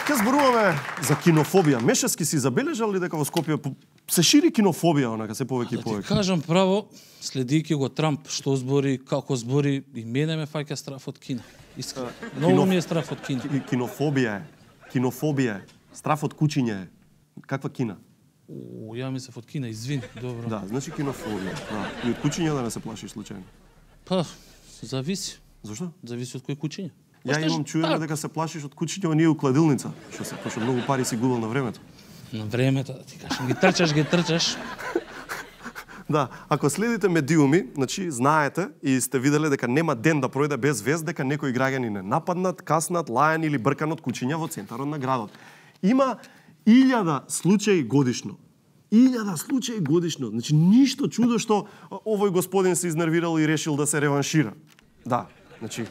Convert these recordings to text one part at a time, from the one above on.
Ке зборуваме за кинофобија. Мешевски си забележали дека во Скопје се шири кинофобија, онака се повеќе и повеќе. Ти кажам право, следејќи го Трамп, што збори, како збори, и мене ме фаќа страф од кино. Искрено. Многу ми е страф од кино. Кинофобија е. Кинофобија е. Страф од кучиња е. Каква кина? Ја мислев од кино, извини, добро. Да, значи кинофобија. И од кучиња да не се плашиш случајно. Па, зависи. Зошто? Зависи од кој кучиња. Ја имам чуено дека се плашиш од кучиња, ние у кладилница, што многу пари си губил на времето. На времето, да ти кажам, ги трчаш. Да, ако следите медиуми, значи знаете и сте виделе дека нема ден да пројде без вест дека некои граѓани не нападнат, каснат, лајан или бркан од кучиња во центарот на градот. Има 1000 случаи годишно. 1000 случаи годишно. Значи ништо чудо што овој господин се изнервирал и решил да се реваншира. Да, значи,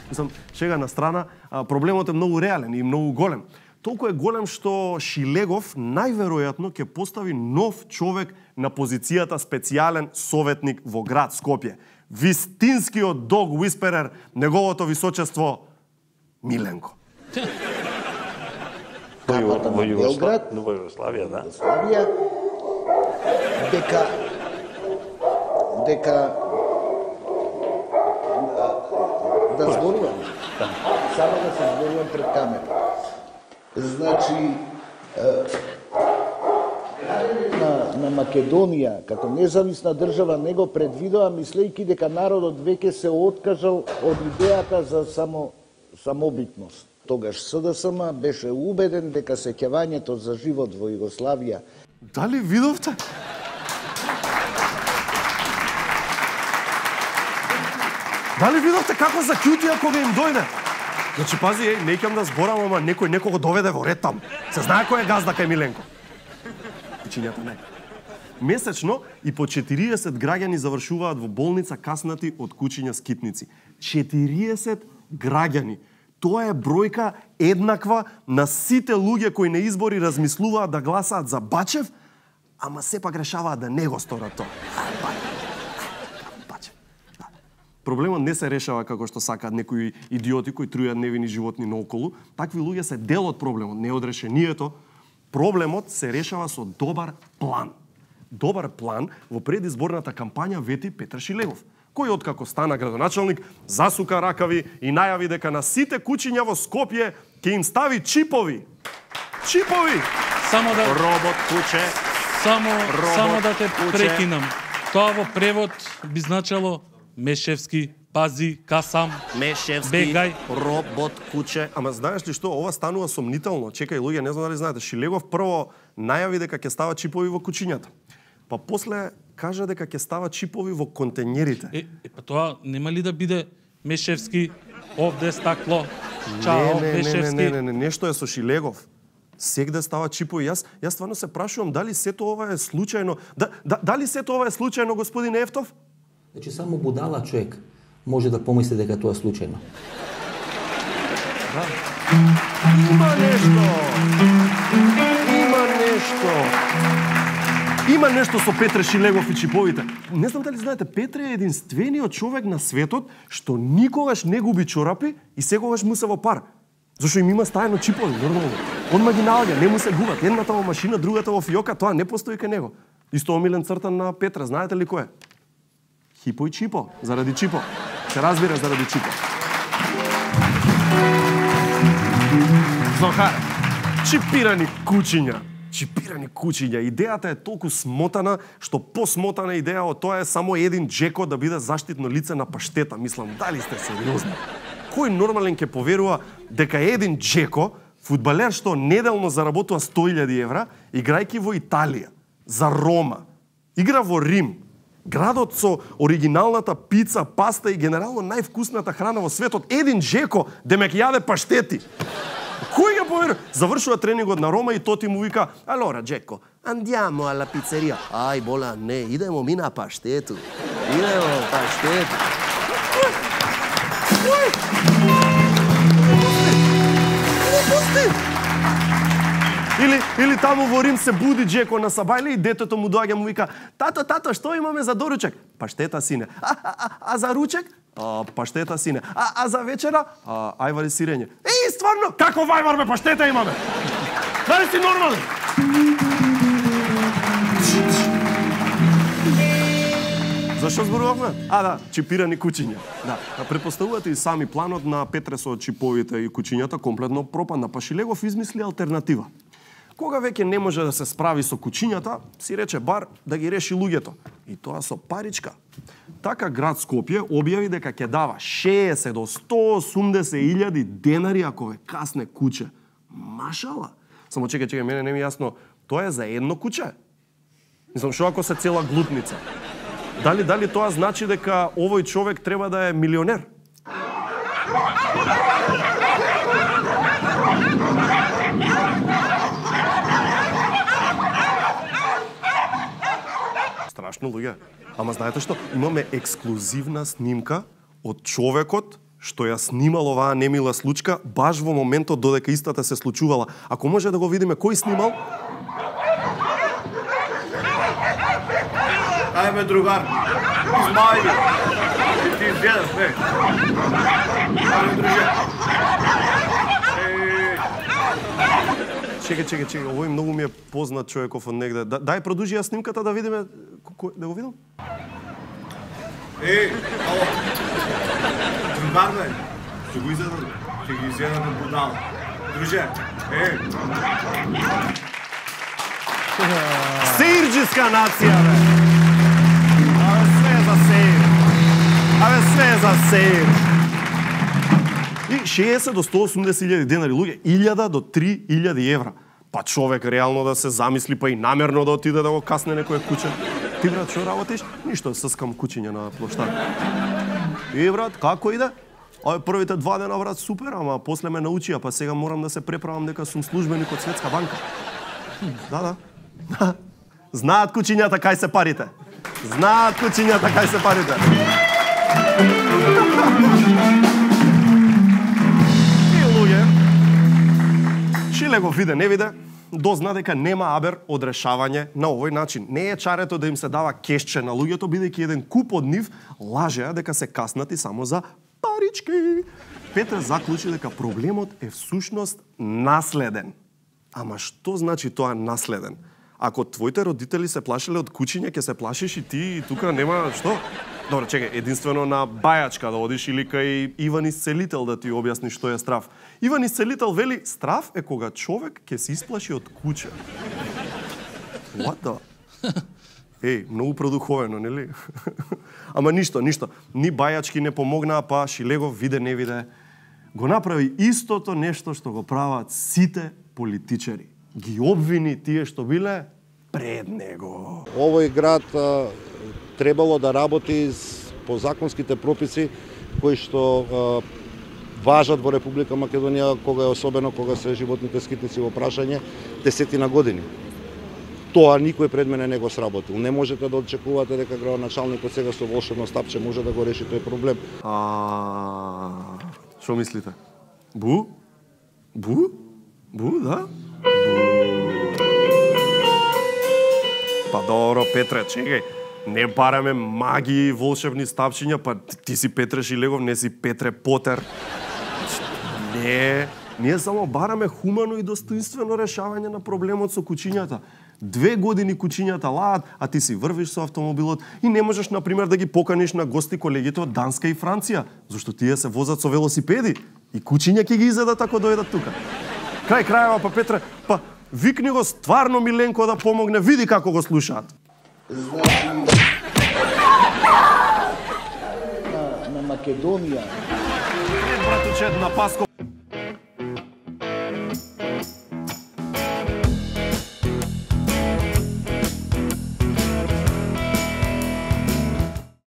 мислам, шега на страна, проблемот е многу реален и многу голем. Толку е голем што Шилегов најверојатно ќе постави нов човек на позицијата специјален советник во град Скопје. Вистинскиот дог уисперер, неговото височество Миленко. Во Југославија, да. Дека да зборувам. Само да се зборувам пред камера. Значи, на Македонија, како независна држава, не го предвидува, мислејќи дека народот веќе се откажал од идејата за самобитност. Тогаш СДСМ беше убеден дека сеќавањето за живот во Југославија. Дали видовте? Дали видовте како закјутија кога им дојде? Значи, пази, не ќам да зборам, ама некој некого доведе во ред там. Се знае кој е газда кај Миленко. Кучињата не. Месечно и по 40 граѓани завршуваат во болница каснати од кучиња скитници. 40 граѓани. Тоа е бројка еднаква на сите луѓе кои на избори размислуваат да гласаат за Бачев, ама сепак решаваат да не го сторат тоа. Бачев. Проблемот не се решава како што сакаат некои идиоти кои трујат невини животни наоколу. Такви луѓе се дел од проблемот, не од решението. Проблемот се решава со добар план. Добар план во предизборната кампања вети Петар Шилегов, кој откако стана градоначалник засука ракави и најави дека на сите кучиња во Скопје ќе им стави чипови. Чипови! Само да Робот куче. само да те прекинам. Тоа во превод би значело Мешевски, пази, касам, Мешевски, бегај. робот куче. Ама знаеш ли што, ова станува сомнително. Чекај луѓе, не знам дали знаете, Шилегов прво најави дека ќе става чипови во кучињата. Па после кажа дека ќе става чипови во контењерите. Па тоа нема ли да биде Мешевски, овде стакло, чао, Мешевски? Не, нешто е со Шилегов. Сегде става чипови. Јас стварно се прашувам дали сето ова е случајно. Дали сето ова е случајно, господин Ефтов? Значи, само будала човек може да помисли дека тоа е случајно. Да. Има нешто. Има нешто со Петре Шилегов и чиповите. Не знам дали знаете, Петре е единствениот човек на светот што никогаш не губи чорапи и секогаш му се во пар. Зашто им има стајано чипови, нормално. Он ги наоѓа, не му се губат. Едната во машина, другата во фиока, тоа не постои кај него. Исто омилен цртан на Петре, знаете ли кој е? Хипо и Чипо, заради Чипо. Се разбира заради Чипо. Зохар, чипирани кучиња. Чипирани кучиња. Идејата е толку смотана, што посмотана идеја од тоа е само еден Джеко да биде заштитно лице на паштета. Мислам, дали сте сериозни? Кој нормален ќе поверува дека еден Джеко, фудбалер што неделно заработува 100.000 евра, играјќи во Италија, за Рома, игра во Рим, градот со оригиналната пица, паста и генерално највкусната храна во светот, еден Джеко, демек јаде паштети. Кој ја поверува? Завршува тренингот на Рома и тоти му вика: "Allora, Джеко, andiamo alla pizzeria." "Ај, бола, не, идемо ми на паштету. Идемо паштету." Или таму во Рим се буди Джеко на сабајле и детето му доаѓа му вика: "Тато, што имаме за доручек?" "Паштета, сине." А за ручек?" "Паштета, сине." А за вечера?" "Ајвари сирење." стварно? Како Вајбар бе, паштета имаме? Дали си нормален? Зашо зборувавме? Да, чипирани кучиња. Да, претпоставувате и сами планот на Петре со чиповите и кучињата комплетно пропадна, па Шилегов измисли алтернатива. Кога веќе не може да се справи со кучињата, си рече бар да ги реши луѓето. И тоа со паричка. Така град Скопје објави дека ќе дава 60 до 180.000 денари ако ве касне куче. Машала. Само чекај, мене не ми јасно, тоа е за едно куче? Мислам, шо ако се цела глутница? Дали тоа значи дека овој човек треба да е милионер? Страшно, луѓе. Ама знаете што? Имаме ексклузивна снимка од човекот што ја снимал оваа немила случка баш во моментот додека истата се случувала. Ако може да го видиме кој снимал? Ајме, другар, измајни. Ти изгледаш, бе. Ајме, друже. Чекај, овој многу ми е познат човеков од негде. Дај продужи ја снимката да видиме, да го видам? Ало. Другар, бе. Ќе го изедам, ќе ги изедам на будала. Друже, Сеирџиска нација, бе. Све за сеир. И 60 до 180.000 денари, луѓе, 1000 до 3000 евра. Па човек реално да се замисли, па и намерно да отиде да го касне некој куче. Ти, брат, што работиш? Ништо, съскам кучиња на площад. И, брат, како иде? Првите 2 дена, брат, супер, ама после ме научија, па сега морам да се преправам дека сум службеник од Светска банка. Да. Знаат кучињата кај се парите. И луѓе, Шилегов виде, не виде, дозна дека нема абер од решавање на овој начин. Не е чарето да им се дава кешче на луѓето, бидејќи еден куп од нив лажеа дека се каснати само за парички. Петре заклучи дека проблемот е всушност наследен. Ама што значи тоа наследен? Ако твоите родители се плашеле од кучиња, ќе се плашиш и ти, и тука нема што? Добро, чекај, единствено на бајачка да одиш или кај Иван Исцелител да ти објасни што е страв. Иван Исцелител вели, страв е кога човек ќе се исплаши од куче. What the? Многу продуховено, нели? Ама ништо. Ни бајачки не помогнаа, па Шилегов виде, не виде. Го направи истото нешто што го прават сите политичари. Ги обвини тие што биле пред него. Овој град требало да работи по законските прописи кои што важат во Република Македонија, особено кога се животните скитници во прашање десетина години. Тоа никој пред мене не го сработил. Не можете да очекувате дека градоначалникот сега со волшебно стапче може да го реши тој проблем. Што мислите? Бу, да? Па добро, Петре, чекај. Не бараме магии, волшебни стапчиња, па ти си Петре Шилегов, не си Петре Потер. Не, ние само бараме хумано и достоинствено решавање на проблемот со кучињата. 2 години кучињата лаат, а ти си врвиш со автомобилот и не можеш, например, да ги поканиш на гости колегите од Данска и Франција, зашто тие се возат со велосипеди и кучиња ќе ги изедат ако дојдат тука. Крај крајава, па Петре, па викни го стварно Миленко да помогне, види како го слушаат. Значи, на Македонија. Братуче, на Паско